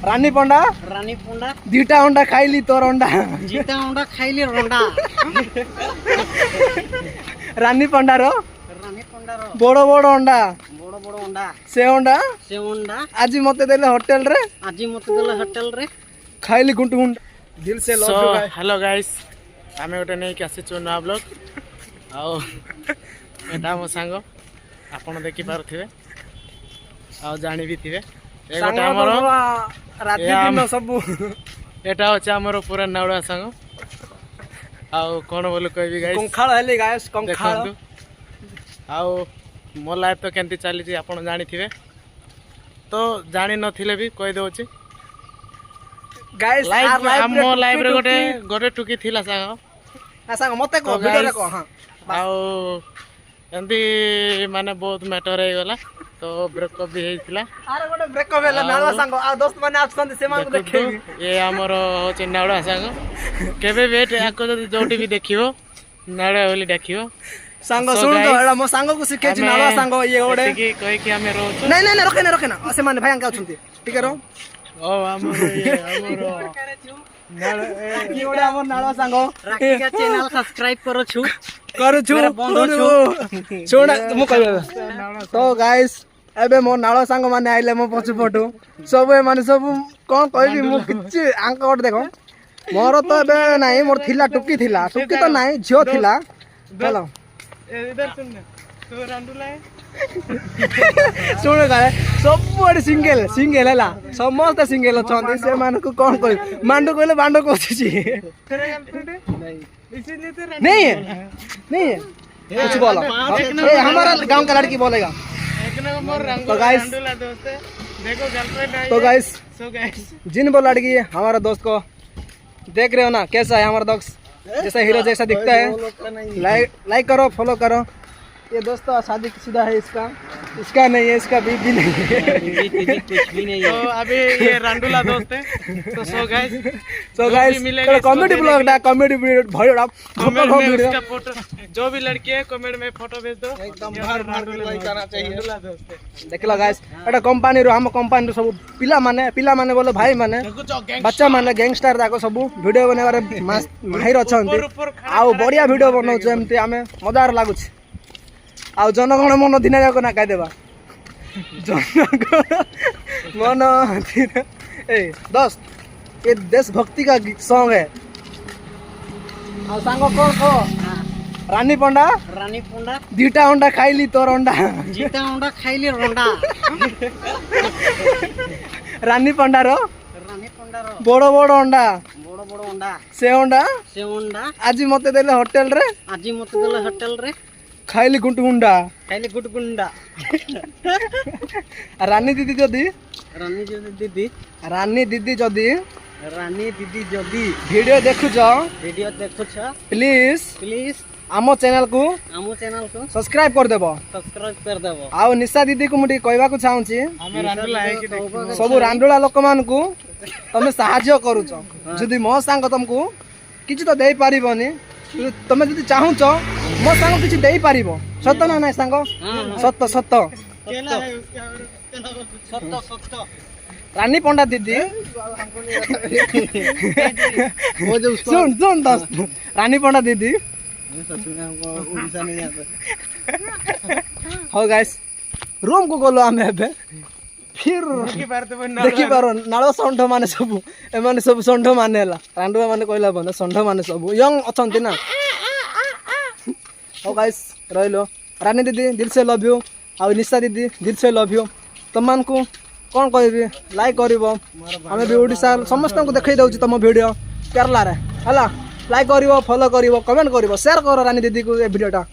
रानी पंडा दीटा अंडा खाइली तोर अंडा खाइली रंडा रानी पंडा रो बड़ बड़ अंडा से अंडा आज मते देले होटल रे खाइली गुंट गुंट दिल से love you guys. Hello guys आमे गोटे नहीं के आसी नुआ ब्लॉग आओ एटा मो सांग आपण देखि पारथिबे आ जानि भी थिबे ए गोटे हमर राती दिन सब एटा होचे हमर पूरा नावड़ा सांग आओ कोन बोल कहबी गाइस कंखाळ हेली गाइस कंखाळ आओ मो लाइफ तो केंती चली छी आपण जानि थिबे तो जानि नथिले भी कहि दोछि गाइस मो लाइफ रे गोटे गोटे टुकी थिला सांग सांग मते को वीडियो रे को हां आओ एंती माने बहुत मैटर हे गला तो ब्रेकअप भी हेतिला अरे गोटे ब्रेकअप हेला नाला सांग आ दोस्त माने आछन से मान देखेबी ये हमरो होचे नावड़ा सांग केबे वेट आको जदी जोटी भी देखियो नावड़ा होली देखियो सांग सुन तो एडा मो सांग को सिखे छी नाला सांग ये ओडे की कहि कि हमें रोज नहीं नहीं रखे ना से माने भाई अंका अछंती ठीक है रो ओ हमरो ये हमरो ये ओडे हमर नाला सांग राखी का चैनल सब्सक्राइब करू छु सुन मु कहबे तो गाइस एबे मो नाला सांग माने आइले मो पछु पटु सब माने सब कोन कहबी मु किछि अंका ओड देखो मोर तो एबे नाही मोर थिला टुकी तो नाही झियो थिला चलो इधर सुन तो रांडुला सुन गाय सब सिंगल हैला समस्त सिंगल अछंती से मान को कोन कहि मांडो कहले बांडो कोछि नहीं कुछ बोलो ए हमारा गांव का लड़की बोलेगा तो गाइस देखो गर्लफ्रेंड आई तो गाइस सो गाइस जिन वो लड़की है हमारा दोस्त को देख रहे हो ना कैसा है हमारा दोस्त जैसा हीरो जैसा दिखता है लाइक करो फॉलो करो ये दोस्त शादी शुदा है इसका नहीं है इसका बीबी नहीं है कुछ भी नहीं है तो अभी ये रांडुला दोस्त है तो सो गाइस कॉमेडी ब्लॉग ना कॉमेडी वीडियो कमेंट में उसका फोटो जो भी लड़की है कमेंट में फोटो भेज दो एकदम रांडुला करना चाहिए रांडुला दोस्त है देखला गाइस एटा कंपनी रो हम कंपनी रो सब पिला माने बोले भाई माने बच्चा माने गैंगस्टर दाको सब वीडियो बनेबारे माहिर अछंती आ बढ़िया वीडियो बनाउ जेमती हमें मजार लागु छ आ जनगण मन दिन जाको ना कह देबा जनगण मन दिन ए दोस्त ये देशभक्ति का सॉन्ग है आ सांगो कौन को रानी पंडा दीटा अंडा खाइली तोर अंडा खाइली रंडा रानी पंडा रो बड़ बड़ अंडा से अंडा आज मते देले होटल रे खाइली गुंट गुंडा रानी दीदी जदी वीडियो देखुछ प्लीज आमो चैनल को सब्सक्राइब कर देबो आ निशा दीदी को मुटी कहबा को चाहूची हमें रांडुला है कि देखियो सब रांडुला लोक मान को तमे सहाय्य करूछ जदी मो सांग तुमको किछि तो देई परिबोनी तमे जदी चाहूछ मो सांग किछि देई परिबो सत्य ना नाही सांग सत्य केला है उसका रानी पंडा दीदी सुन दोस्त रानी पंडा दीदी हो गाइस रूम को गलो आमे एबे फिर देखि पारो नालो संढ माने सब ए माने सब संढ माने हला रांडुआ माने कहला बंद संढ माने सब यंग अछंती ना हो गाइस रहलो रानी दीदी दिल से लव यू आ निशा दीदी दिल से लव यू तमान को कौन कहबी लाइक करिवो हमें भी ओडिसा समस्त को देखै दउची तम वीडियो केरला रे हला लाइक करिवो फॉलो करिवो कमेंट करिवो शेयर करो रानी दीदी को ए वीडियोटा।